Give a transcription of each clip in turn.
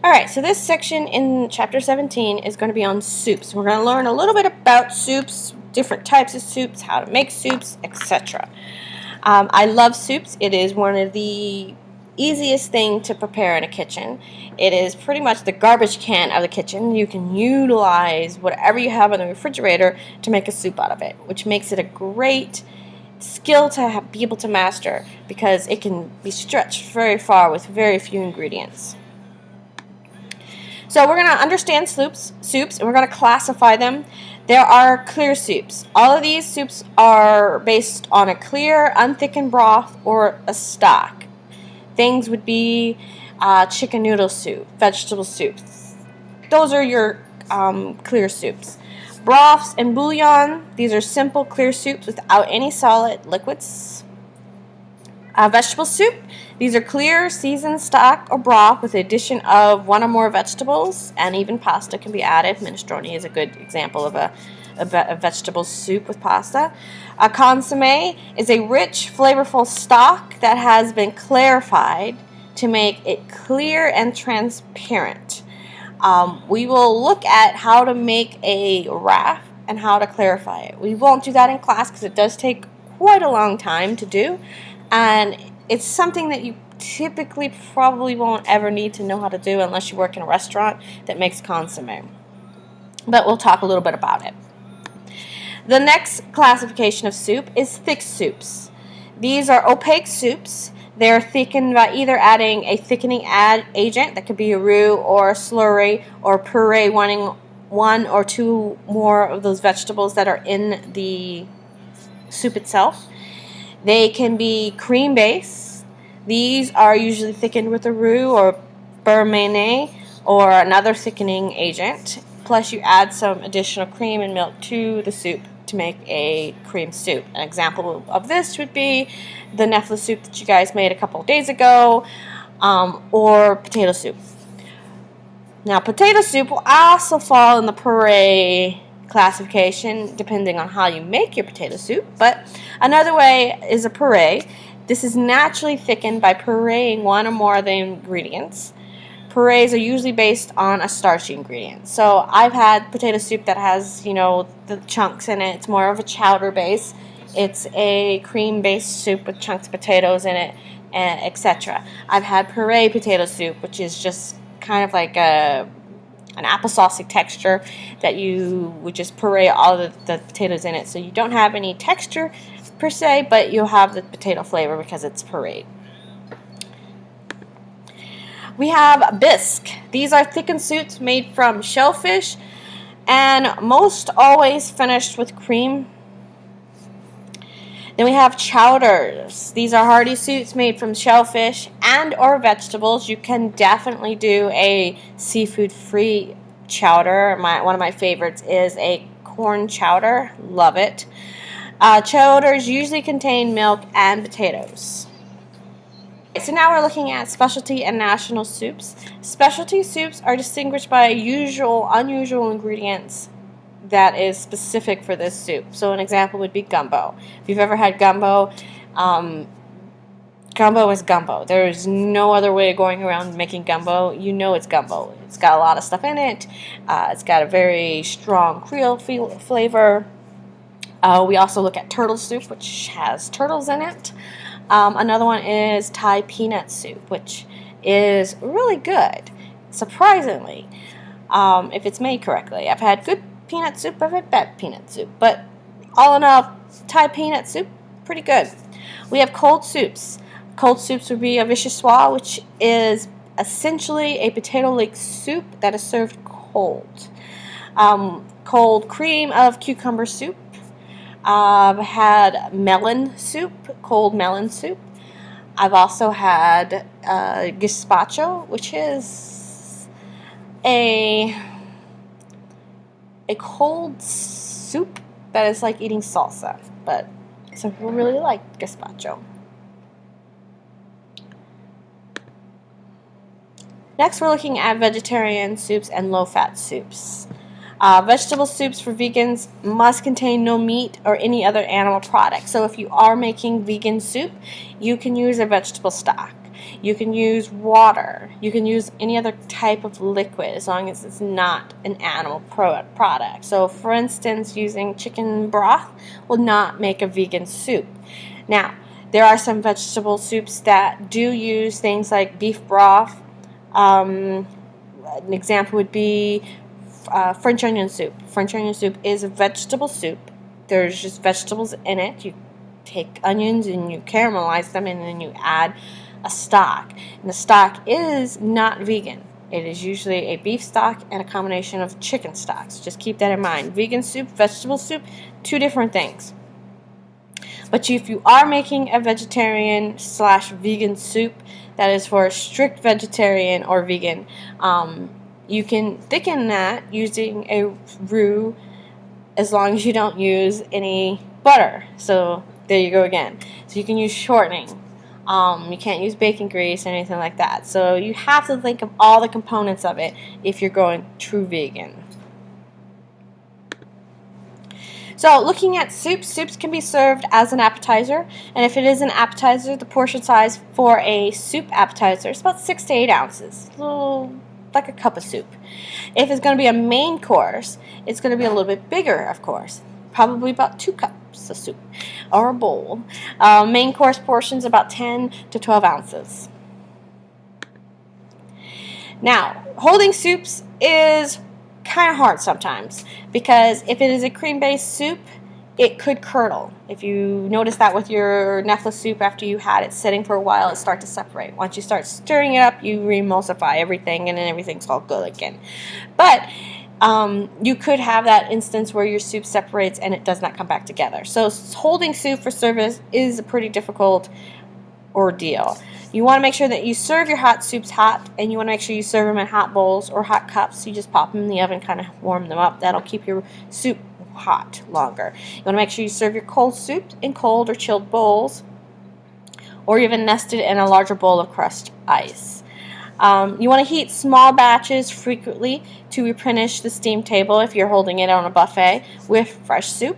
Alright, so this section in chapter 17 is going to be on soups. We're going to learn a little bit about soups, different types of soups, how to make soups, etc. I love soups. It is one of the easiest things to prepare in a kitchen. It is pretty much the garbage can of the kitchen. You can utilize whatever you have in the refrigerator to make a soup out of it, which makes it a great skill to be able to master because it can be stretched very far with very few ingredients. So we're going to understand soups, and we're going to classify them. There are clear soups. All of these soups are based on a clear, unthickened broth or a stock. Things would be chicken noodle soup, vegetable soups. Those are your clear soups. Broths and bouillon, these are simple, clear soups without any solid liquids. Vegetable soup, these are clear, seasoned stock or broth with the addition of one or more vegetables, and even pasta can be added. Minestrone is a good example of a vegetable soup with pasta. A consommé is a rich, flavorful stock that has been clarified to make it clear and transparent. We will look at how to make a raff and how to clarify it. We won't do that in class because it does take quite a long time to do, and it's something that you typically probably won't ever need to know how to do unless you work in a restaurant that makes consommé. But we'll talk a little bit about it. The next classification of soup is thick soups. These are opaque soups. They're thickened by either adding a thickening agent, that could be a roux or a slurry or puree, wanting one or two more of those vegetables that are in the soup itself. They can be cream based. These are usually thickened with a roux or beurre mayonnaise or another thickening agent. Plus you add some additional cream and milk to the soup to make a cream soup. An example of this would be the Nefla soup that you guys made a couple of days ago, or potato soup. Now potato soup will also fall in the puree classification depending on how you make your potato soup, but another way is a puree. This is naturally thickened by pureeing one or more of the ingredients. Purees are usually based on a starchy ingredient. So I've had potato soup that has, the chunks in it. It's more of a chowder base. It's a cream-based soup with chunks of potatoes in it, etc. I've had puree potato soup, which is just kind of like an applesauce texture that you would just puree all of the potatoes in it. So you don't have any texture per se, but you'll have the potato flavor because it's pureed. We have bisque. These are thickened soups made from shellfish and most always finished with cream. Then we have chowders. These are hearty soups made from shellfish and or vegetables. You can definitely do a seafood-free chowder. One of my favorites is a corn chowder. Love it. Chowders usually contain milk and potatoes. So now we're looking at specialty and national soups. Specialty soups are distinguished by unusual ingredients that is specific for this soup. So an example would be gumbo. If you've ever had gumbo, gumbo is gumbo. There is no other way of going around making gumbo. You know it's gumbo. It's got a lot of stuff in it. It's got a very strong Creole flavor. We also look at turtle soup, which has turtles in it. Another one is Thai peanut soup, which is really good, surprisingly, if it's made correctly. I've had good peanut soup, I've had bad peanut soup, but all in all, Thai peanut soup, pretty good. We have cold soups. Cold soups would be a vichyssoise, which is essentially a potato lake soup that is served cold. Cold cream of cucumber soup. I've had melon soup, cold melon soup. I've also had gazpacho, which is a cold soup that is like eating salsa, but some people really like gazpacho. Next, we're looking at vegetarian soups and low-fat soups. Vegetable soups for vegans must contain no meat or any other animal product. So if you are making vegan soup, you can use a vegetable stock. You can use water. You can use any other type of liquid as long as it's not an animal product. So for instance, using chicken broth will not make a vegan soup. Now, there are some vegetable soups that do use things like beef broth. An example would be French onion soup. French onion soup is a vegetable soup. There's just vegetables in it. You take onions and you caramelize them, and then you add a stock. And the stock is not vegan. It is usually a beef stock and a combination of chicken stocks. Just keep that in mind. Vegan soup, vegetable soup, two different things. But if you are making a vegetarian / vegan soup that is for a strict vegetarian or vegan, you can thicken that using a roux as long as you don't use any butter. So there you go again. So you can use shortening. You can't use bacon grease or anything like that. So you have to think of all the components of it if you're going true vegan. So looking at soups, soups can be served as an appetizer, and if it is an appetizer, the portion size for a soup appetizer is about 6 to 8 ounces, a little like a cup of soup. If it's going to be a main course, it's going to be a little bit bigger, of course, probably about 2 cups of soup or a bowl. Main course portions about 10 to 12 ounces. Now, holding soups is kind of hard sometimes because if it is a cream-based soup, it could curdle. If you notice that with your Nefla soup after you had it sitting for a while, it starts to separate. Once you start stirring it up, you re-emulsify everything and then everything's all good again. But you could have that instance where your soup separates and it does not come back together. So holding soup for service is a pretty difficult ordeal. You want to make sure that you serve your hot soups hot, and you want to make sure you serve them in hot bowls or hot cups. You just pop them in the oven, kind of warm them up. That'll keep your soup hot longer. You want to make sure you serve your cold soup in cold or chilled bowls, or even nested in a larger bowl of crushed ice. You want to heat small batches frequently to replenish the steam table if you're holding it on a buffet with fresh soup.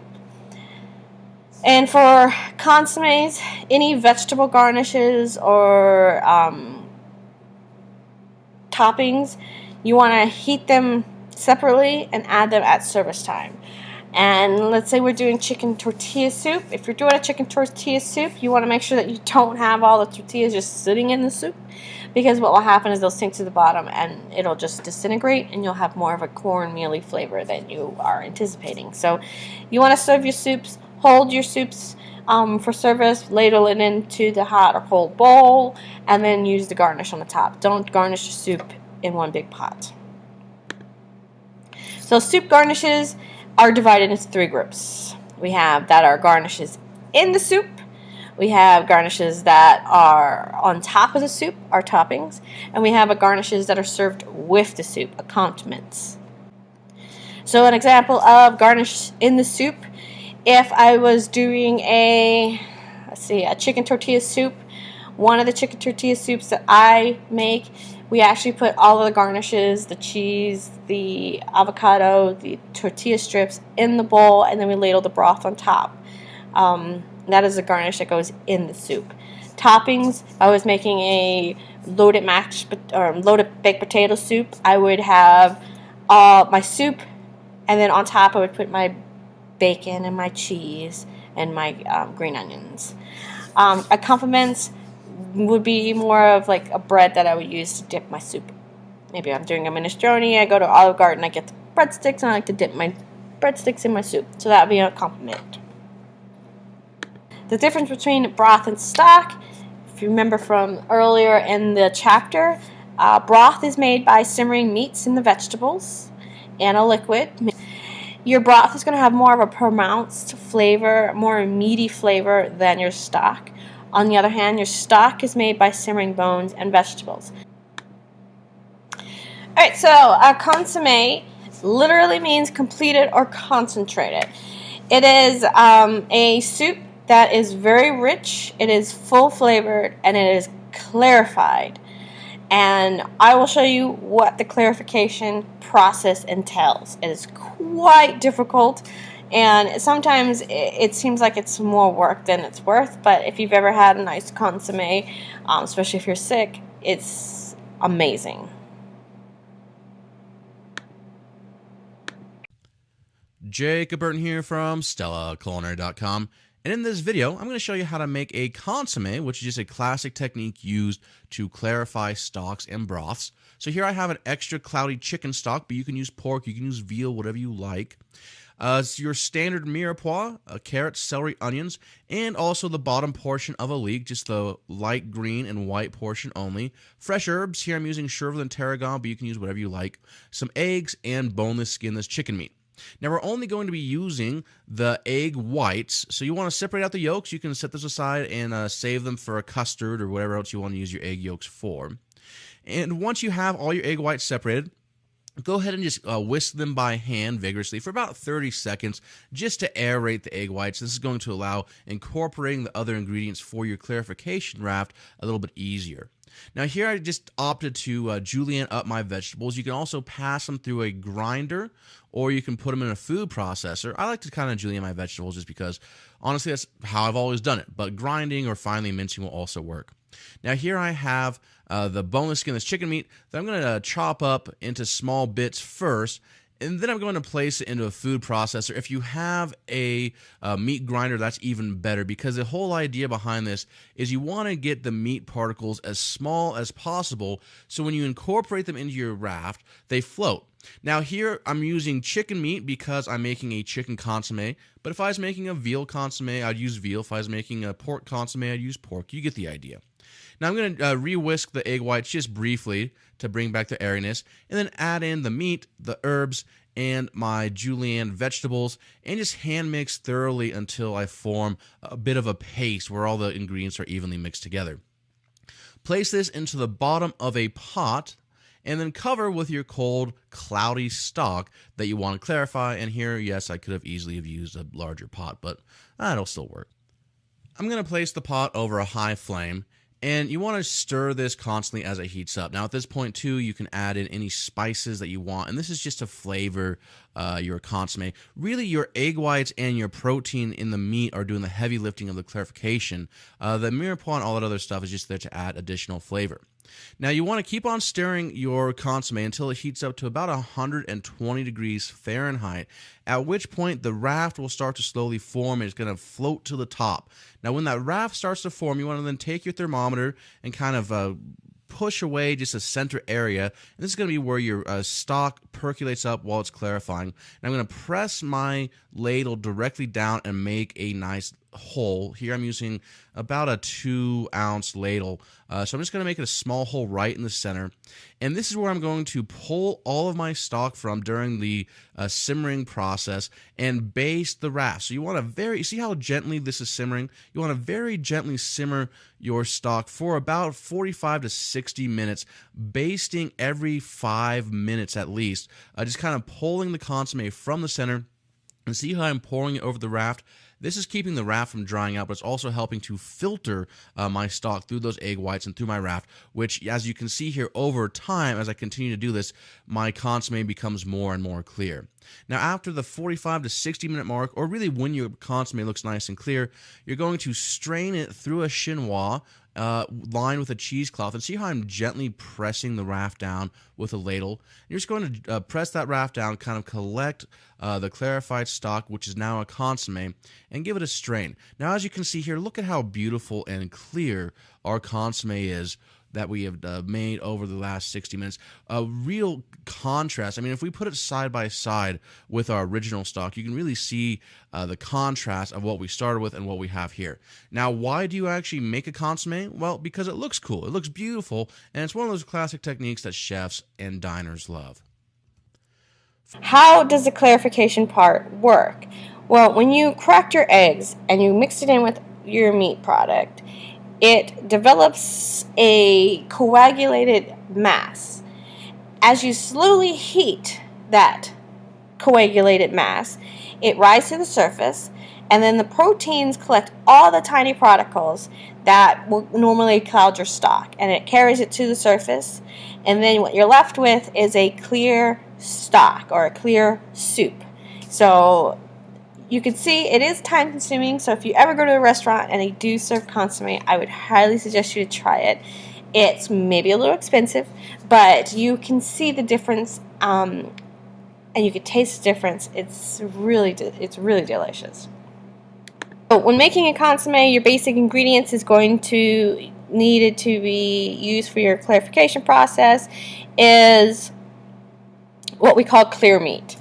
And for consommes, any vegetable garnishes or toppings, you want to heat them separately and add them at service time. And let's say we're doing chicken tortilla soup. If you're doing a chicken tortilla soup, you want to make sure that you don't have all the tortillas just sitting in the soup, because what will happen is they'll sink to the bottom and it'll just disintegrate and you'll have more of a cornmealy flavor than you are anticipating. So you want to serve your soups. Hold your soups for service, ladle it into the hot or cold bowl, and then use the garnish on the top. Don't garnish your soup in one big pot. So soup garnishes are divided into 3 groups. We have that are garnishes in the soup. We have garnishes that are on top of the soup, our toppings, and we have garnishes that are served with the soup, accompaniments. So an example of garnish in the soup, if I was doing a chicken tortilla soup, one of the chicken tortilla soups that I make, we actually put all of the garnishes, the cheese, the avocado, the tortilla strips in the bowl, and then we ladle the broth on top. That is a garnish that goes in the soup. Toppings, if I was making a loaded baked potato soup, I would have my soup, and then on top I would put my bacon and my cheese and my green onions. Accompaniments would be more of like a bread that I would use to dip my soup. Maybe I'm doing a minestrone, I go to Olive Garden, I get the breadsticks, and I like to dip my breadsticks in my soup. So that would be an accompaniment. The difference between broth and stock, if you remember from earlier in the chapter, broth is made by simmering meats and the vegetables and a liquid. Your broth is going to have more of a pronounced flavor, more meaty flavor than your stock. On the other hand, your stock is made by simmering bones and vegetables. Alright, so a consommé literally means completed or concentrated. It is a soup that is very rich, it is full flavored, and it is clarified. And I will show you what the clarification process entails. It is quite difficult, And sometimes it seems like it's more work than it's worth, but if you've ever had a nice consommé, especially if you're sick, it's amazing. Jacob Burton here from StellaCulinary.com, and in this video I'm going to show you how to make a consommé, which is just a classic technique used to clarify stocks and broths. So here I have an extra cloudy chicken stock, but you can use pork, you can use veal, whatever you like. It's your standard mirepoix, carrots, celery, onions, and also the bottom portion of a leek, just the light green and white portion only. Fresh herbs, here I'm using chervil and tarragon, but you can use whatever you like. Some eggs and boneless, skinless chicken meat. Now we're only going to be using the egg whites, so you want to separate out the yolks. You can set this aside and save them for a custard or whatever else you want to use your egg yolks for. And once you have all your egg whites separated, go ahead and just whisk them by hand vigorously for about 30 seconds just to aerate the egg whites. This is going to allow incorporating the other ingredients for your clarification raft a little bit easier. Now here I just opted to julienne up my vegetables. You can also pass them through a grinder, or you can put them in a food processor. I like to kind of julienne my vegetables just because honestly that's how I've always done it, but grinding or finely mincing will also work. Now here I have the boneless skinless chicken meat that I'm going to chop up into small bits first, and then I'm going to place it into a food processor. If you have a meat grinder, that's even better, because the whole idea behind this is you want to get the meat particles as small as possible, so when you incorporate them into your raft, they float. Now here I'm using chicken meat because I'm making a chicken consommé, but if I was making a veal consommé, I'd use veal. If I was making a pork consommé, I'd use pork. You get the idea. Now I'm going to re-whisk the egg whites just briefly to bring back the airiness, and then add in the meat, the herbs, and my julienne vegetables, and just hand mix thoroughly until I form a bit of a paste where all the ingredients are evenly mixed together. Place this into the bottom of a pot, and then cover with your cold, cloudy stock that you want to clarify. And here, yes, I could have easily used a larger pot, but it'll still work. I'm going to place the pot over a high flame, and you want to stir this constantly as it heats up. Now at this point too, you can add in any spices that you want, and this is just to flavor your consommé. Really, your egg whites and your protein in the meat are doing the heavy lifting of the clarification. The mirepoix and all that other stuff is just there to add additional flavor. Now you want to keep on stirring your consommé until it heats up to about 120 degrees Fahrenheit, at which point the raft will start to slowly form and it's going to float to the top. Now when that raft starts to form, you want to then take your thermometer and kind of push away just a center area, and this is going to be where your stock percolates up while it's clarifying. And I'm going to press my ladle directly down and make a nice hole. Here I'm using about a 2-ounce ladle, so I'm just going to make it a small hole right in the center, and this is where I'm going to pull all of my stock from during the simmering process and baste the raft. So you want to see how gently this is simmering? You want to very gently simmer your stock for about 45 to 60 minutes, basting every 5 minutes at least, just kind of pulling the consommé from the center. And see how I'm pouring it over the raft? This is keeping the raft from drying out, but it's also helping to filter my stock through those egg whites and through my raft, which, as you can see here, over time, as I continue to do this, my consommé becomes more and more clear. Now, after the 45 to 60 minute mark, or really when your consommé looks nice and clear, you're going to strain it through a chinois lined with a cheesecloth, and see how I'm gently pressing the raft down with a ladle. You're just going to press that raft down, kind of collect the clarified stock, which is now a consommé, and give it a strain. Now, as you can see here, look at how beautiful and clear our consommé is that we have made over the last 60 minutes. A real contrast. I mean, if we put it side by side with our original stock, you can really see the contrast of what we started with and what we have here. Now, why do you actually make a consommé? Well, because it looks cool, it looks beautiful, and it's one of those classic techniques that chefs and diners love. How does the clarification part work? Well, when you cracked your eggs and you mix it in with your meat product, it develops a coagulated mass. As you slowly heat that coagulated mass, it rises to the surface, and then the proteins collect all the tiny particles that will normally cloud your stock, and it carries it to the surface, and then what you're left with is a clear stock or a clear soup. So You can see it is time consuming, so if you ever go to a restaurant and they do serve consomme, I would highly suggest you to try it. It's maybe a little expensive, but you can see the difference, and you can taste the difference. It's really delicious. So when making a consomme, your basic ingredients is going to needed to be used for your clarification process is what we call clear meat.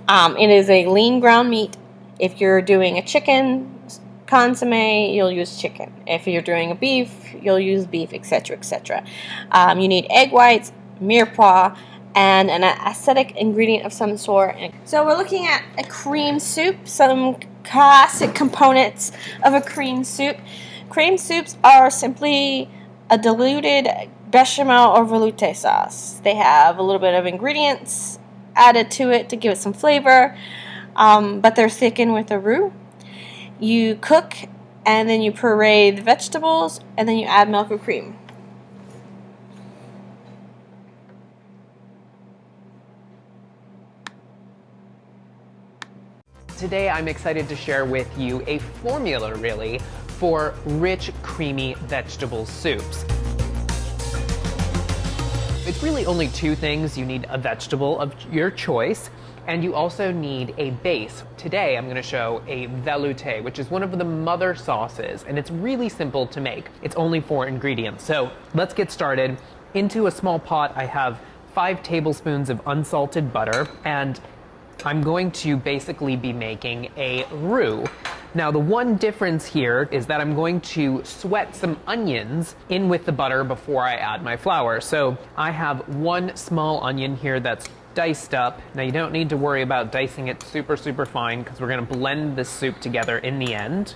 It is a lean ground meat. If you're doing a chicken consomme, you'll use chicken. If you're doing a beef, you'll use beef, etc., etc. You need egg whites, mirepoix, and an acidic ingredient of some sort. So we're looking at a cream soup, some classic components of a cream soup. Cream soups are simply a diluted bechamel or velouté sauce. They have a little bit of ingredients added to it to give it some flavor, but they're thickened with a roux. You cook, and then you puree the vegetables, and then you add milk or cream. Today I'm excited to share with you a formula, really, for rich, creamy vegetable soups. It's really only two things. You need a vegetable of your choice, and you also need a base. Today I'm going to show a velouté, which is one of the mother sauces, and it's really simple to make. It's only 4 ingredients. So let's get started. Into a small pot I have 5 tablespoons of unsalted butter, and I'm going to basically be making a roux. Now the one difference here is that I'm going to sweat some onions in with the butter before I add my flour. So I have 1 small onion here that's diced up. Now you don't need to worry about dicing it super fine, because we're going to blend this soup together in the end.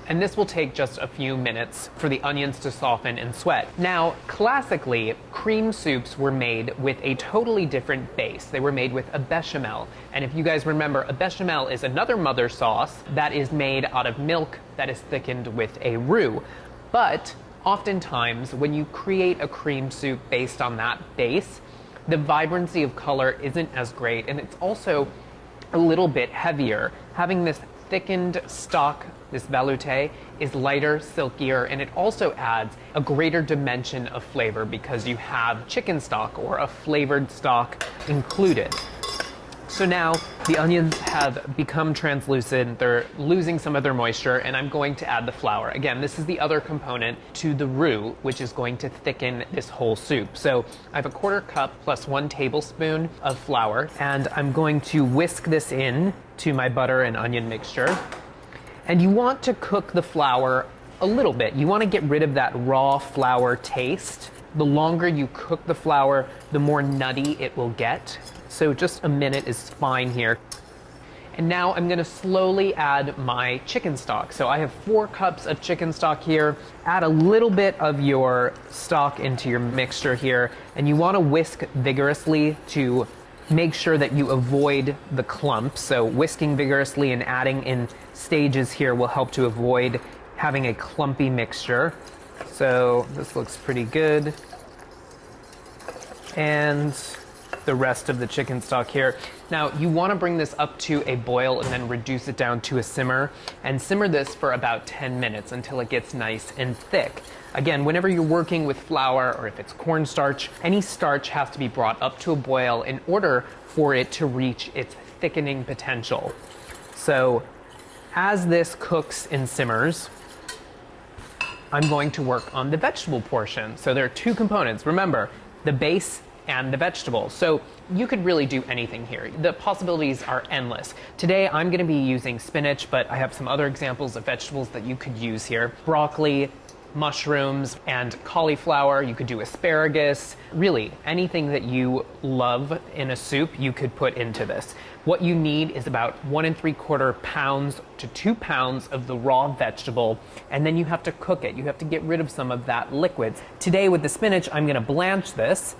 And this will take just a few minutes for the onions to soften and sweat. Now, classically, cream soups were made with a totally different base. They were made with a bechamel. And if you guys remember, a bechamel is another mother sauce that is made out of milk that is thickened with a roux. But oftentimes, when you create a cream soup based on that base, the vibrancy of color isn't as great, and it's also a little bit heavier. Having this thickened stock, this velouté, is lighter, silkier, and it also adds a greater dimension of flavor because you have chicken stock or a flavored stock included. So now the onions have become translucent, they're losing some of their moisture, and I'm going to add the flour. Again, this is the other component to the roux, which is going to thicken this whole soup. So I have a 1/4 cup plus 1 tablespoon of flour, and I'm going to whisk this in to my butter and onion mixture. And you want to cook the flour a little bit. You want to get rid of that raw flour taste. The longer you cook the flour, the more nutty it will get. So just a minute is fine here. And now I'm going to slowly add my chicken stock. So I have 4 cups of chicken stock here. Add a little bit of your stock into your mixture here, and you want to whisk vigorously to make sure that you avoid the clumps. So whisking vigorously and adding in stages here will help to avoid having a clumpy mixture. So this looks pretty good. And the rest of the chicken stock here. Now you want to bring this up to a boil and then reduce it down to a simmer, and simmer this for about 10 minutes until it gets nice and thick. Again, whenever you're working with flour, or if it's cornstarch, any starch has to be brought up to a boil in order for it to reach its thickening potential. So as this cooks and simmers, I'm going to work on the vegetable portion. So there are 2 components. Remember, the base and the vegetables. So you could really do anything here. The possibilities are endless. Today I'm going to be using spinach, but I have some other examples of vegetables that you could use here. Broccoli, mushrooms, and cauliflower. You could do asparagus. Really, anything that you love in a soup, you could put into this. What you need is about 1 3/4 pounds to 2 pounds of the raw vegetable, and then you have to cook it. You have to get rid of some of that liquids. Today with the spinach, I'm going to blanch this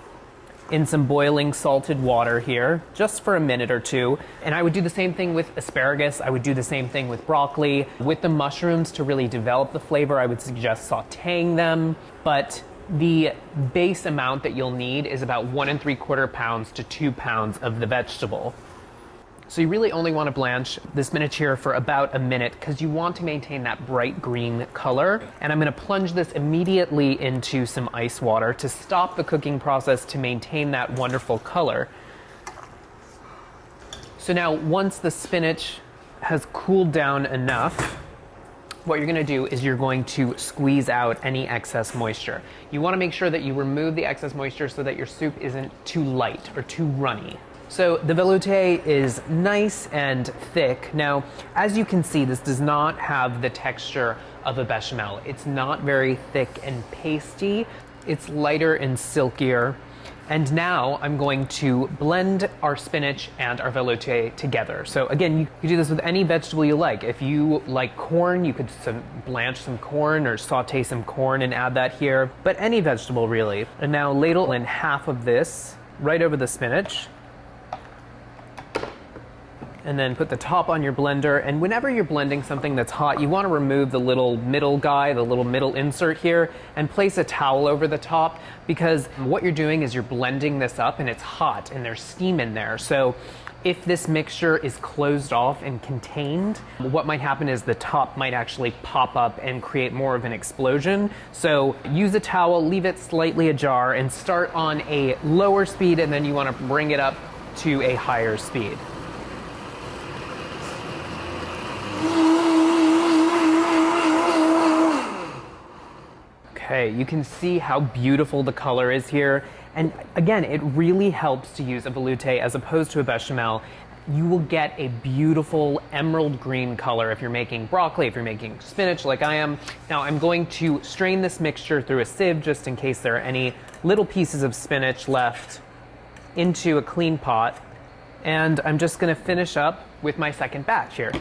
in some boiling salted water here, just for a minute or 2. And I would do the same thing with asparagus. I would do the same thing with broccoli. With the mushrooms, to really develop the flavor, I would suggest sauteing them. But The base amount that you'll need is about 1 3/4 pounds to 2 pounds of the vegetable. So you really only want to blanch the spinach here for about a minute because you want to maintain that bright green color. And I'm going to plunge this immediately into some ice water to stop the cooking process to maintain that wonderful color. So now once the spinach has cooled down enough, what you're going to do is you're going to squeeze out any excess moisture. You want to make sure that you remove the excess moisture so that your soup isn't too light or too runny. So the velouté is nice and thick. Now, as you can see, this does not have the texture of a bechamel. It's not very thick and pasty. It's lighter and silkier. And now I'm going to blend our spinach and our velouté together. So again, you can do this with any vegetable you like. If you like corn, you could blanch some corn or saute some corn and add that here, but any vegetable really. And now ladle in half of this right over the spinach. And then put the top on your blender. And whenever you're blending something that's hot, you want to remove the little middle guy, the little middle insert here, and place a towel over the top, because what you're doing is you're blending this up and it's hot and there's steam in there. So if this mixture is closed off and contained, what might happen is the top might actually pop up and create more of an explosion. So use a towel, leave it slightly ajar, and start on a lower speed, and then you want to bring it up to a higher speed. Okay, you can see how beautiful the color is here. And again, it really helps to use a velouté as opposed to a bechamel. You will get a beautiful emerald green color if you're making broccoli, if you're making spinach like I am. Now I'm going to strain this mixture through a sieve just in case there are any little pieces of spinach left into a clean pot. And I'm just gonna finish up with my second batch here.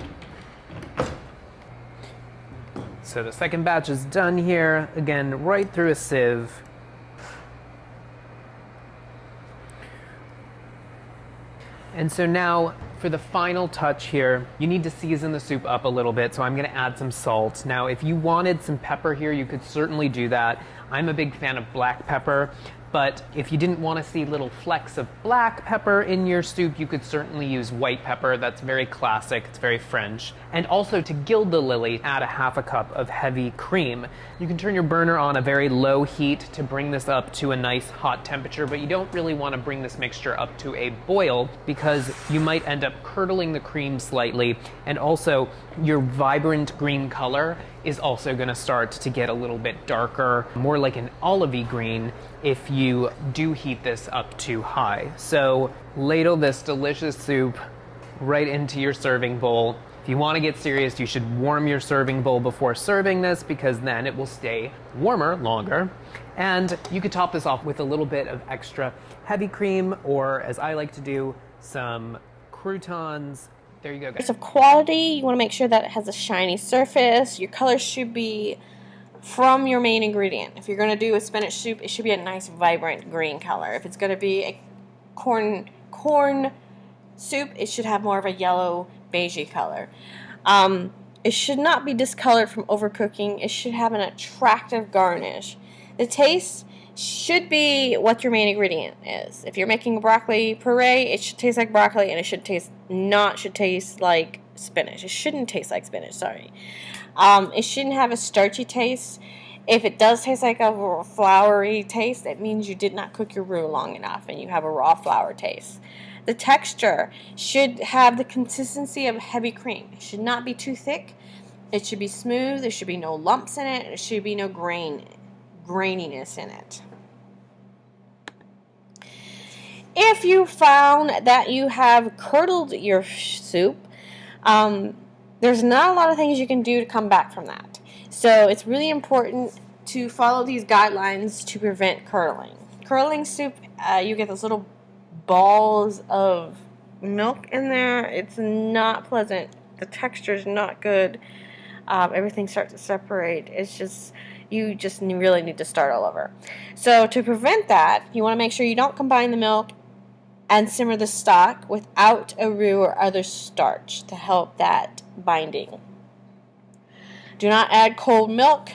So the second batch is done here, again, right through a sieve. And so now for the final touch here, you need to season the soup up a little bit, so I'm gonna add some salt. Now, if you wanted some pepper here, you could certainly do that. I'm a big fan of black pepper, but if you didn't want to see little flecks of black pepper in your soup, you could certainly use white pepper. That's very classic, it's very French. And also to gild the lily, add a half a cup of heavy cream. You can turn your burner on a very low heat to bring this up to a nice hot temperature, but you don't really want to bring this mixture up to a boil because you might end up curdling the cream slightly, and also your vibrant green color is also going to start to get a little bit darker, more like an olivey green if you do heat this up too high. So ladle this delicious soup right into your serving bowl. If you want to get serious, you should warm your serving bowl before serving this, because then it will stay warmer longer. And you could top this off with a little bit of extra heavy cream, or as I like to do, some croutons. There you go, guys. Of quality, you want to make sure that it has a shiny surface. Your color should be from your main ingredient. If you're going to do a spinach soup, it should be a nice vibrant green color. If it's going to be a corn soup, it should have more of a yellow beigey color. It should not be discolored from overcooking. It should have an attractive garnish. The taste should be what your main ingredient is. If you're making a broccoli puree, it should taste like broccoli, and it should taste like spinach. It shouldn't taste like spinach, sorry. It shouldn't have a starchy taste. If it does taste like a floury taste, it means you did not cook your roux long enough and you have a raw flour taste. The texture should have the consistency of heavy cream. It should not be too thick. It should be smooth. There should be no lumps in it. There should be no graininess in it. If you found that you have curdled your soup, there's not a lot of things you can do to come back from that. So it's really important to follow these guidelines to prevent curdling. Curdling soup, you get those little balls of milk in there. It's not pleasant. The texture is not good. Everything starts to separate. You just really need to start all over. So to prevent that, you want to make sure you don't combine the milk and simmer the stock without a roux or other starch to help that binding. Do not add cold milk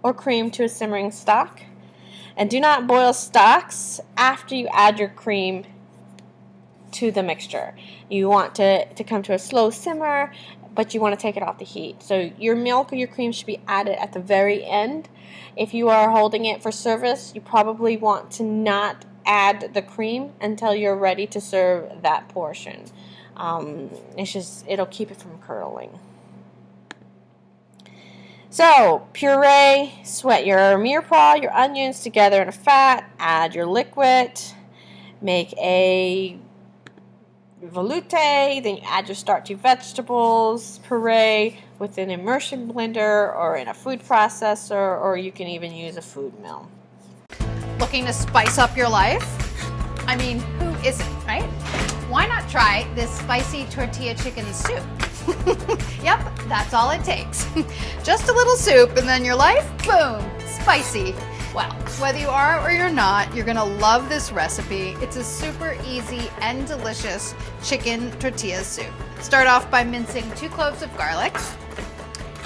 or cream to a simmering stock. And do not boil stocks after you add your cream to the mixture. You want to come to a slow simmer, but you want to take it off the heat. So your milk or your cream should be added at the very end. If you are holding it for service, you probably want to not add the cream until you're ready to serve that portion. It'll keep it from curdling. So, puree, sweat your mirepoix, your onions together in a fat, add your liquid, make a veloute, then you add your starchy vegetables, puree with an immersion blender or in a food processor, or you can even use a food mill. Looking to spice up your life? I mean, who isn't, right? Why not try this spicy tortilla chicken soup? Yep, that's all it takes. Just a little soup and then your life, boom, spicy. Well, whether you are or you're not, you're gonna love this recipe. It's a super easy and delicious chicken tortilla soup. Start off by mincing 2 cloves of garlic.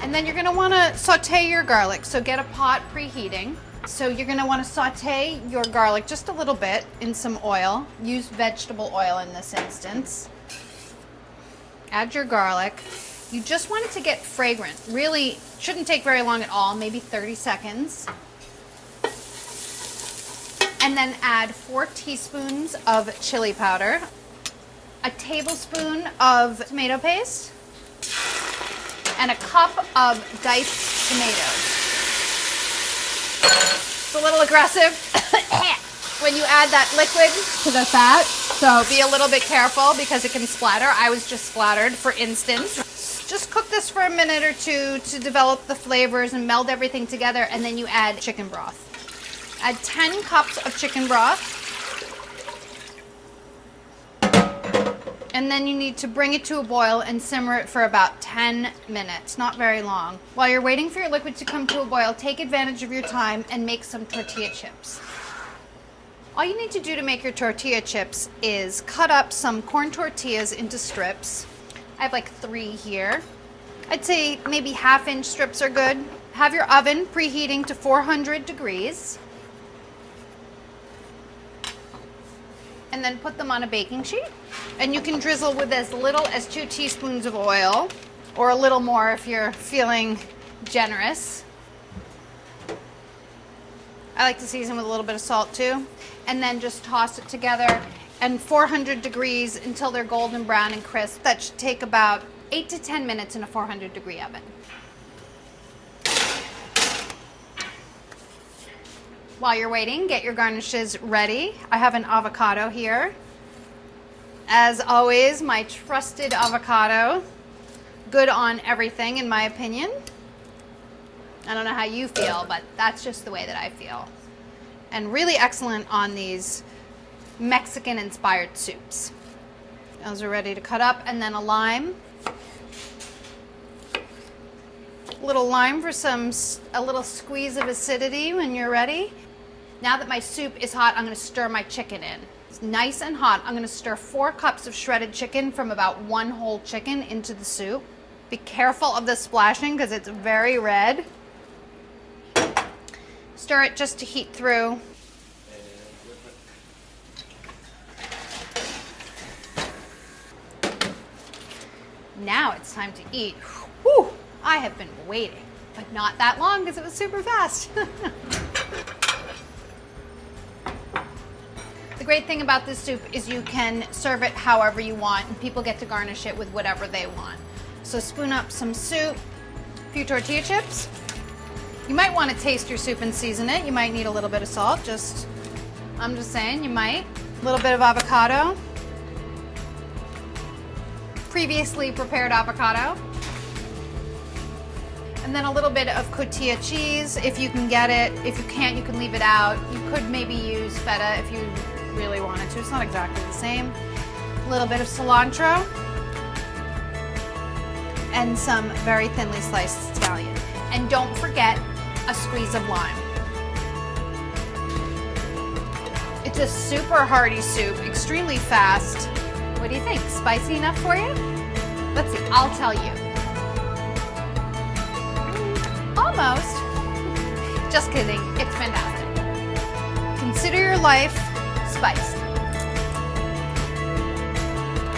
And then you're gonna wanna saute your garlic. So get a pot preheating. So you're gonna wanna saute your garlic just a little bit in some oil. Use vegetable oil in this instance. Add your garlic. You just want it to get fragrant. Really shouldn't take very long at all, maybe 30 seconds. And then add 4 teaspoons of chili powder, a tablespoon of tomato paste, and a cup of diced tomatoes. It's a little aggressive when you add that liquid to the fat, so be a little bit careful because it can splatter. I was just splattered, for instance. Just cook this for a minute or two to develop the flavors and meld everything together, and then you add chicken broth. Add 10 cups of chicken broth. And then you need to bring it to a boil and simmer it for about 10 minutes, not very long. While you're waiting for your liquid to come to a boil, take advantage of your time and make some tortilla chips. All you need to do to make your tortilla chips is cut up some corn tortillas into strips. I have like 3 here. I'd say maybe 1/2-inch strips are good. Have your oven preheating to 400 degrees. And then put them on a baking sheet. And you can drizzle with as little as 2 teaspoons of oil, or a little more if you're feeling generous. I like to season with a little bit of salt too. And then just toss it together and 400 degrees until they're golden brown and crisp. That should take about 8 to 10 minutes in a 400-degree oven. While you're waiting, get your garnishes ready. I have an avocado here. As always, my trusted avocado. Good on everything, in my opinion. I don't know how you feel, but that's just the way that I feel. And really excellent on these Mexican-inspired soups. Those are ready to cut up, and then a lime. A little lime for a little squeeze of acidity when you're ready. Now that my soup is hot, I'm going to stir my chicken in. It's nice and hot. I'm going to stir 4 cups of shredded chicken from about 1 whole chicken into the soup. Be careful of the splashing because it's very red. Stir it just to heat through. Now it's time to eat. Whew, I have been waiting, but not that long because it was super fast. The great thing about this soup is you can serve it however you want, and people get to garnish it with whatever they want. So spoon up some soup, a few tortilla chips. You might want to taste your soup and season it. You might need a little bit of salt, I'm just saying, you might. A little bit of avocado. Previously prepared avocado. And then a little bit of cotija cheese if you can get it. If you can't, you can leave it out. You could maybe use feta if you really wanted to. It's not exactly the same. A little bit of cilantro. And some very thinly sliced scallion. And don't forget a squeeze of lime. It's a super hearty soup, extremely fast. What do you think? Spicy enough for you? Let's see, I'll tell you. Almost. Just kidding, it's fantastic. Consider your life spiced.